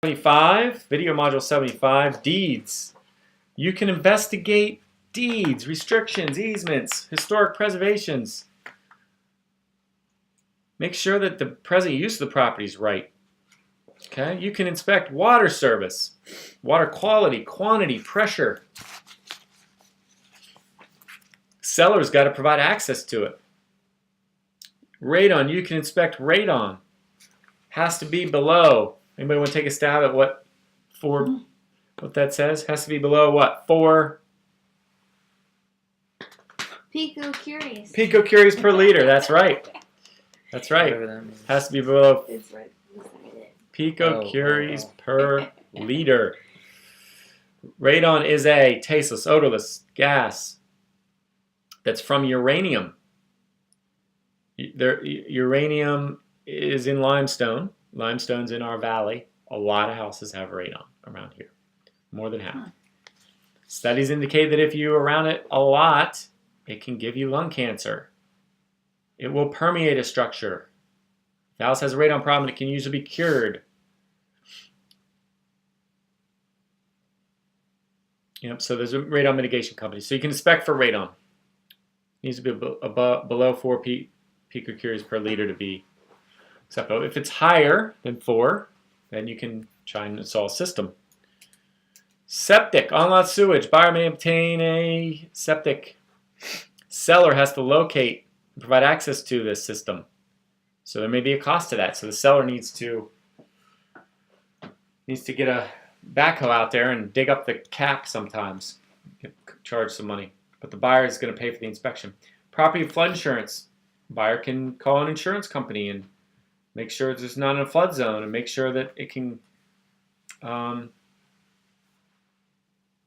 75, video module 75, deeds. You can investigate deeds, restrictions, easements, historic preservations. Make sure that the present use of the property is right. Okay, you can inspect water service, water quality, quantity, pressure. Seller's got to provide access to it. Radon, you can inspect radon. Has to be below. Anybody want to take a stab at what that says? Has to be below what? 4 picocuries. Picocuries per liter. That's right. That's right. Has to be below It's right beside it. picocuries per liter. Radon is a tasteless, odorless gas that's from uranium. Uranium is in limestone. Limestone's in our valley. A lot of houses have radon around here. More than half. Huh. Studies indicate that if you're around it a lot, it can give you lung cancer. It will permeate a structure. If the house has a radon problem, it can usually be cured. Yep, so there's a radon mitigation company. So you can inspect for radon. It needs to be below 4 picocuries per liter to be acceptable. If it's higher than 4, then you can try and install a system. Septic, on-lot sewage. Buyer may obtain a septic. Seller has to locate and provide access to this system. So there may be a cost to that. So the seller needs to get a backhoe out there and dig up the cap sometimes. Charge some money. But the buyer is going to pay for the inspection. Property flood insurance. Buyer can call an insurance company and make sure it's not in a flood zone and make sure that it can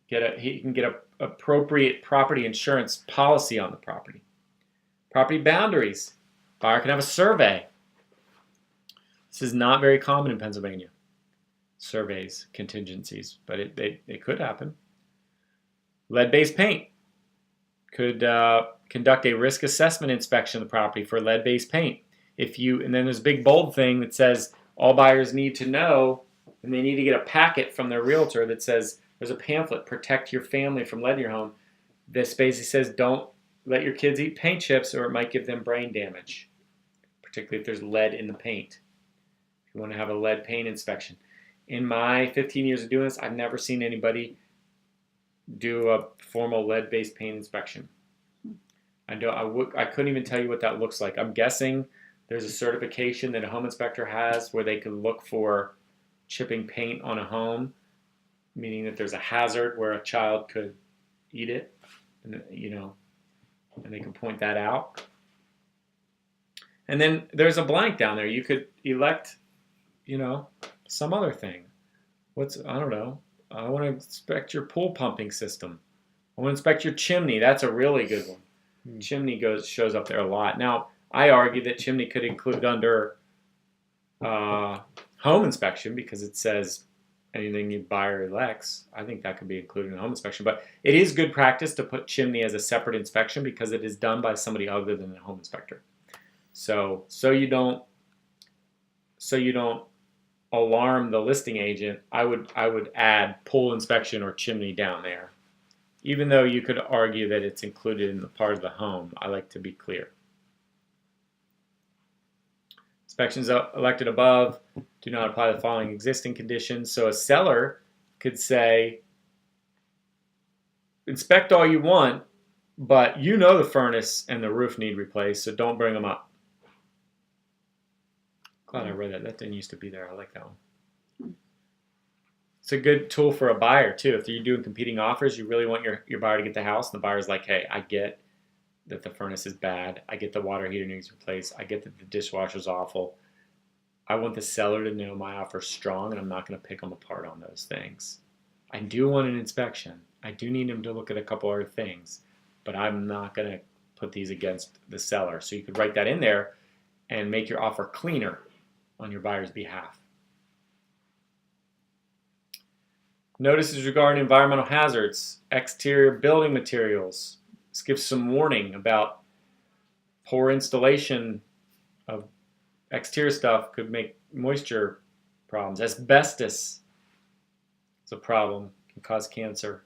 he can get a appropriate property insurance policy on the property. Property boundaries. Buyer can have a survey. This is not very common in Pennsylvania. Surveys, contingencies, but it could happen. Lead-based paint. Could conduct a risk assessment inspection of the property for lead-based paint. And then there's a big bold thing that says all buyers need to know, and they need to get a packet from their realtor that says there's a pamphlet, protect your family from lead in your home. This basically says don't let your kids eat paint chips or it might give them brain damage, particularly if there's lead in the paint. If you want to have a lead paint inspection. In my 15 years of doing this, I've never seen anybody do a formal lead-based paint inspection. I couldn't even tell you what that looks like. I'm guessing there's a certification that a home inspector has where they can look for chipping paint on a home, meaning that there's a hazard where a child could eat it, and they can point that out. And then there's a blank down there. You could elect, some other thing. I don't know. I want to inspect your pool pumping system. I want to inspect your chimney. That's a really good one. Chimney shows up there a lot. Now, I argue that chimney could include under home inspection because it says anything you buy or elects. I think that could be included in home inspection. But it is good practice to put chimney as a separate inspection because it is done by somebody other than a home inspector. So you don't alarm the listing agent, I would add pool inspection or chimney down there. Even though you could argue that it's included in the part of the home, I like to be clear. Inspections elected above do not apply to the following existing conditions. So a seller could say, inspect all you want, but the furnace and the roof need replaced, so don't bring them up. Glad I read that. That didn't used to be there. I like that one. It's a good tool for a buyer, too. If you're doing competing offers, you really want your buyer to get the house, and the buyer's like, hey, I get that the furnace is bad. I get the water heater needs replaced. I get that the dishwasher's awful. I want the seller to know my offer's strong, and I'm not going to pick them apart on those things. I do want an inspection. I do need them to look at a couple other things, but I'm not going to put these against the seller. So you could write that in there and make your offer cleaner on your buyer's behalf. Notices regarding environmental hazards, exterior building materials. This gives some warning about poor installation of exterior stuff could make moisture problems. Asbestos. It's a problem. It can cause cancer.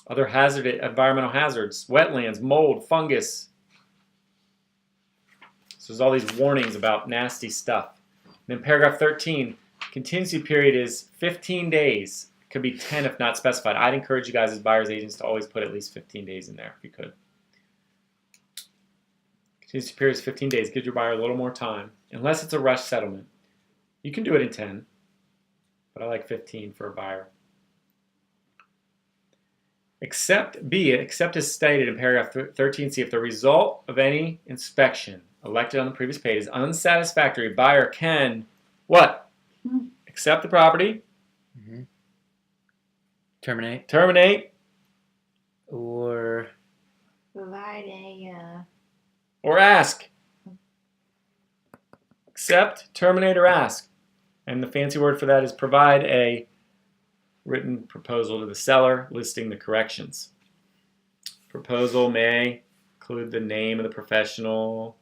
Other environmental hazards, wetlands, mold, fungus. So there's all these warnings about nasty stuff. And then paragraph 13, contingency period is 15 days. It could be 10 if not specified. I'd encourage you guys as buyer's agents to always put at least 15 days in there if you could. Contingency period is 15 days. Gives your buyer a little more time. Unless it's a rush settlement. You can do it in 10, but I like 15 for a buyer. Except as stated in paragraph 13C, if the result of any inspection elected on the previous page is unsatisfactory, buyer can, what? Accept the property. Mm-hmm. Terminate. Terminate. Or Provide a. Or ask. Accept, terminate, or ask. And the fancy word for that is provide a written proposal to the seller listing the corrections. Proposal may include the name of the professional,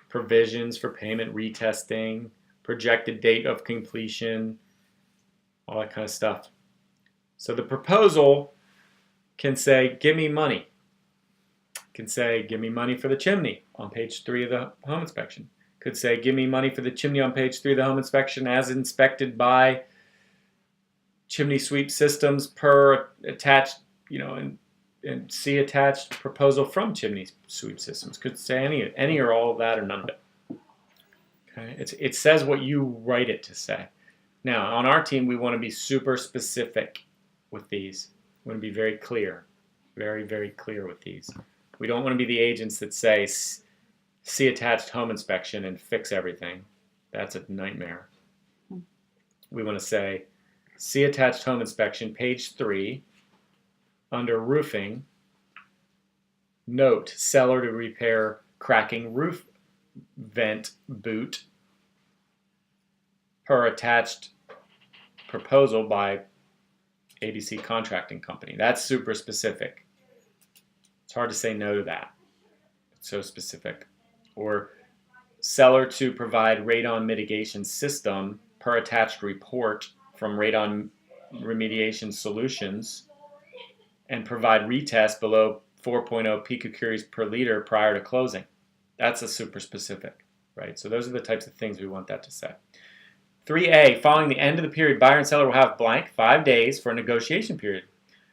provisions for payment retesting, projected date of completion, all that kind of stuff. So the proposal can say, give me money. Can say, give me money for the chimney on page 3 of the home inspection. Could say, give me money for the chimney on page 3 of the home inspection as inspected by chimney sweep systems per attached, and see attached proposal from chimney sweep systems. Could say any or all of that or none of it. Okay, it says what you write it to say. Now, on our team, we want to be super specific with these. We want to be very clear, very, very clear with these. We don't want to be the agents that say, see attached home inspection and fix everything. That's a nightmare. We want to say, see attached home inspection, page 3, under roofing, note, seller to repair cracking roof vent boot per attached proposal by ABC Contracting Company. That's super specific. It's hard to say no to that. It's so specific. Or seller to provide radon mitigation system per attached report from Radon Remediation Solutions and provide retest below 4.0 picocuries per liter prior to closing. That's a super specific, right? So those are the types of things we want that to say. 3A, following the end of the period, buyer and seller will have blank 5 days for a negotiation period.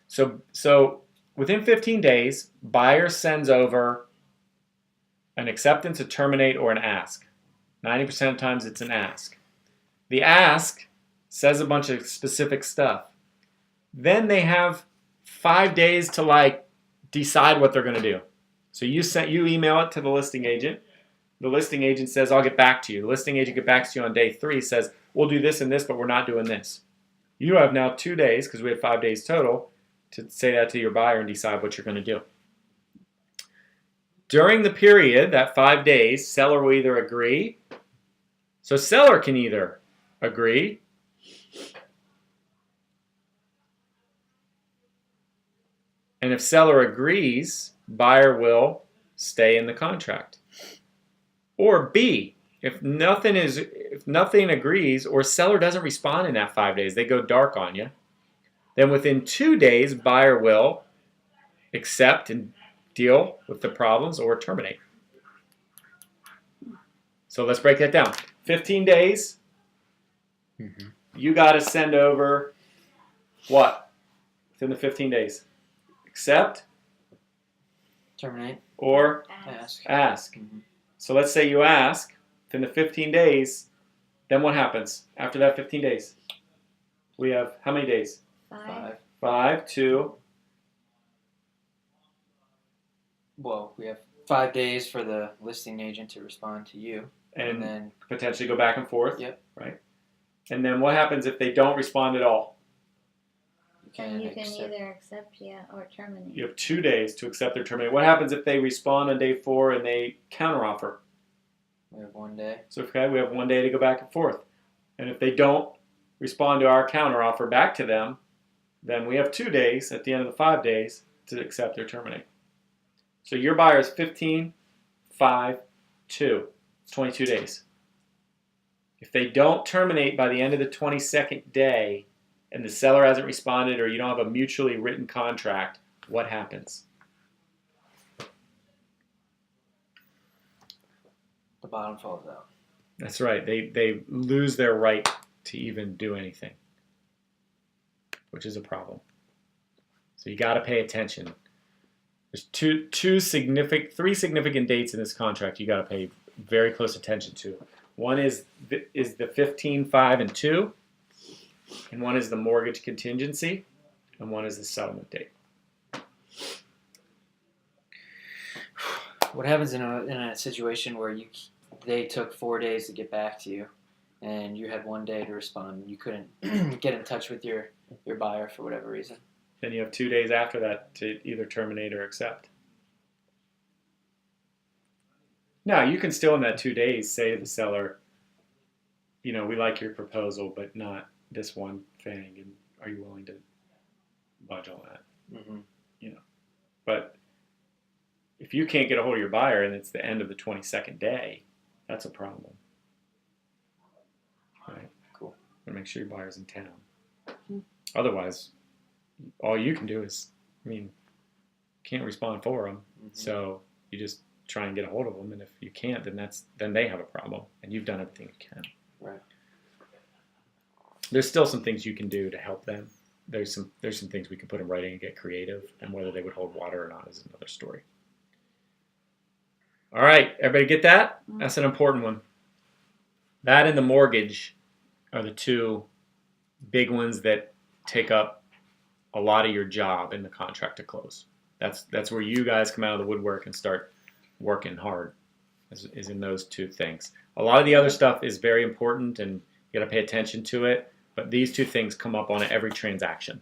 So within 15 days, buyer sends over an acceptance, a terminate, or an ask. 90% of times it's an ask. The ask says a bunch of specific stuff. Then they have 5 days to decide what they're going to do. So you email it to the listing agent. The listing agent says, I'll get back to you. The listing agent gets back to you on day 3, says, we'll do this and this, but we're not doing this. You have now 2 days, because we have 5 days total, to say that to your buyer and decide what you're going to do. During the period, that 5 days, seller will either agree. So seller can either agree, and if seller agrees, buyer will stay in the contract. Or B, if nothing agrees or seller doesn't respond in that 5 days, they go dark on you, then within 2 days, buyer will accept and deal with the problems or terminate. So let's break that down. 15 days, you got to send over what within the 15 days? Accept, terminate, or ask. Mm-hmm. So let's say you ask within the 15 days, then what happens after that 15 days? We have how many days? 5. 5 to... Well, we have 5 days for the listing agent to respond to you. And then potentially go back and forth. Yep. Right? And then what happens if they don't respond at all? Then you can either accept, or terminate. You have 2 days to accept or terminate. What happens if they respond on day 4 and they counteroffer? We have 1 day. So we have 1 day to go back and forth. And if they don't respond to our counteroffer back to them, then we have 2 days at the end of the 5 days to accept or terminate. So your buyer is 15, 5, 2. It's 22 days. If they don't terminate by the end of the 22nd day, and the seller hasn't responded, or you don't have a mutually written contract, what happens? The bottom falls out. That's right. They lose their right to even do anything, which is a problem. So you got to pay attention. There's three significant dates in this contract you got to pay very close attention to. One is the 15, 5, and 2, and one is the mortgage contingency, and one is the settlement date. What happens in a situation where they took 4 days to get back to you, and you had 1 day to respond, and you couldn't get in touch with your buyer for whatever reason? Then you have 2 days after that to either terminate or accept. Now, you can still in that 2 days say to the seller, we like your proposal, but not this one thing, and are you willing to budge on that? Mm-hmm. But if you can't get a hold of your buyer and it's the end of the 22nd day, that's a problem. Right? Cool. And make sure your buyer's in town. Mm-hmm. Otherwise, all you can do is, can't respond for them. Mm-hmm. So you just try and get a hold of them, and if you can't, then they have a problem, and you've done everything you can. Right. There's still some things you can do to help them. There's some things we can put in writing and get creative, and whether they would hold water or not is another story. All right, everybody get that? That's an important one. That and the mortgage are the two big ones that take up a lot of your job in the contract to close. That's where you guys come out of the woodwork and start working hard, is in those two things. A lot of the other stuff is very important, and you got to pay attention to it, but these two things come up on every transaction.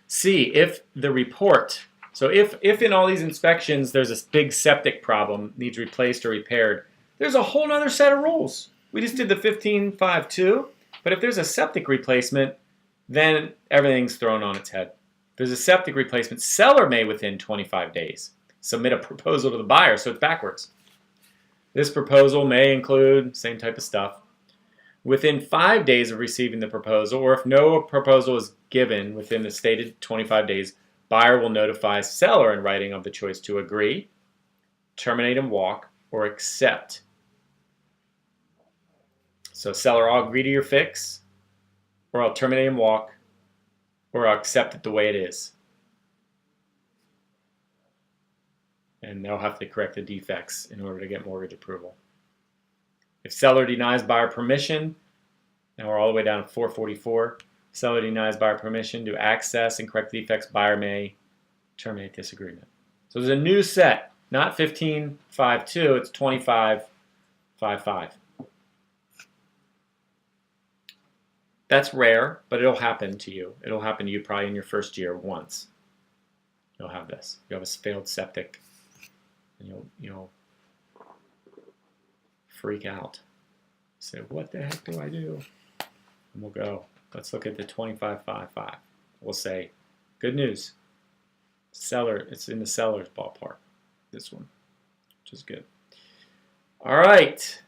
C, if the report, so if in all these inspections there's a big septic problem, needs replaced or repaired, there's a whole other set of rules. We just did the 15.5.2, but if there's a septic replacement, then everything's thrown on its head. There's a septic replacement, seller may within 25 days submit a proposal to the buyer, so it's backwards. This proposal may include same type of stuff. Within 5 days of receiving the proposal, or if no proposal is given within the stated 25 days, buyer will notify seller in writing of the choice to agree, terminate and walk, or accept. So seller, I'll agree to your fix, or I'll terminate and walk, or I'll accept it the way it is. And they'll have to correct the defects in order to get mortgage approval. If seller denies buyer permission, now we're all the way down to 444. Seller denies buyer permission to access and correct defects, buyer may terminate this agreement. So there's a new set, not 15.5.2, it's 25.5.5. That's rare, but it'll happen to you. It'll happen to you probably in your first year once. You'll have this. You have a failed septic, and you'll freak out. Say, what the heck do I do? And we'll go, let's look at the 25.5.5. We'll say, good news. Seller, it's in the seller's ballpark, this one, which is good. All right.